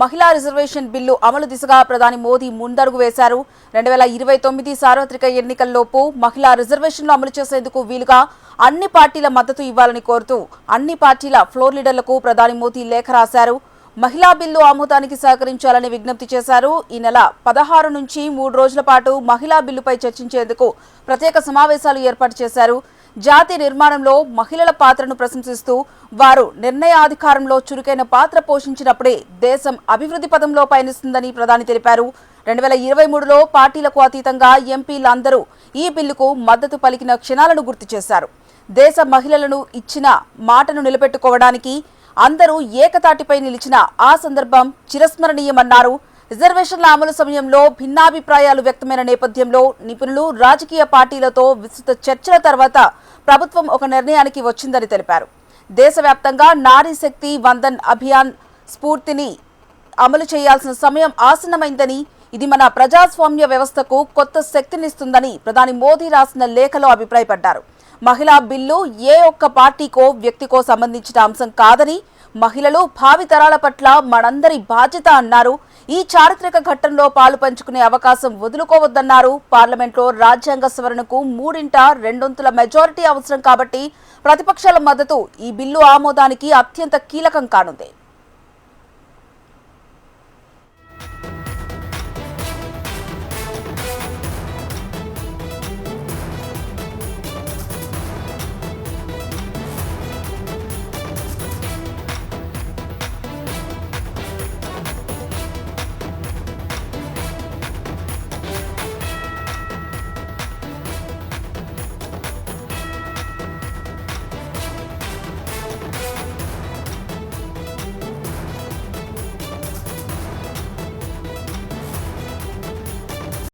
మహిళా reservation bill అమలు దిశగా ప్రధాని మోదీ ముందడుగు వేశారు. 2029 సార్వత్రిక ఎన్నికల్లోపు మహిళా రిజర్వేషన్లు అమలు చేసేందుకు వీలుగా అన్ని పార్టీల మద్దతు ఇవ్వాలని కోరుతూ అన్ని పార్టీల ఫ్లోర్ లీడర్లకు ప్రధాని మోదీ లేఖ రాశారు. మహిళా బిల్లు ఆమోదానికి సహకరించాలని విజ్ఞప్తి చేశారు. ఈ నెల 16 నుంచి 3 రోజుల పాటు మహిళా బిల్లుపై చర్చించేందుకు ప్రత్యేక సమావేశాలు ఏర్పాటు చేశారు. జాతి నిర్మాణంలో మహిళల పాత్రను ప్రశంసిస్తూ వారు నిర్ణయాధికారంలో చురుకైన పాత్ర పోషించినప్పుడే దేశం అభివృద్ధి పథంలో పయనిస్తుందని ప్రధాని తెలిపారు. 2023లో పార్టీలకు అతీతంగా ఎంపీలందరూ ఈ బిల్లుకు మద్దతు పలికిన క్షణాలను గుర్తు చేశారు. దేశ మహిళలను ఇచ్చిన మాటను నిలబెట్టుకోవడానికి అందరూ ఏకతాటిపై నిలిచిన ఆ సందర్భం చిరస్మరణీయమన్నారు. రిజర్వేషన్ల అమలు సమయంలో భిన్నాభిప్రాయాలు వ్యక్తమైన నేపథ్యంలో నిపుణులు, రాజకీయ పార్టీలతో విస్తృత చర్చల తర్వాత ప్రభుత్వం ఒక నిర్ణయానికి వచ్చిందని తెలిపారు. దేశవ్యాప్తంగా నారీ శక్తి వందన్ అభియాన్ స్ఫూర్తిని అమలు చేయాల్సిన సమయం ఆసన్నమైందని, ఇది మన ప్రజాస్వామ్య వ్యవస్థకు కొత్త శక్తినిస్తుందని ప్రధాని మోదీ రాసిన లేఖలో అభిప్రాయపడ్డారు. మహిళా బిల్లు ఏ ఒక్క పార్టీకో వ్యక్తికో సంబంధించిన అంశం కాదని, మహిళలు భావితరాల పట్ల మనందరి బాధ్యత అన్నారు. ఈ చారిత్రక ఘట్టంలో పాలు పంచుకునే అవకాశం వదులుకోవద్దన్నారు. పార్లమెంట్లో రాజ్యాంగ సవరణకు 3/2 మెజారిటీ అవసరం కాబట్టి ప్రతిపక్షాల మద్దతు ఈ బిల్లు ఆమోదానికి అత్యంత కీలకం కానుంది.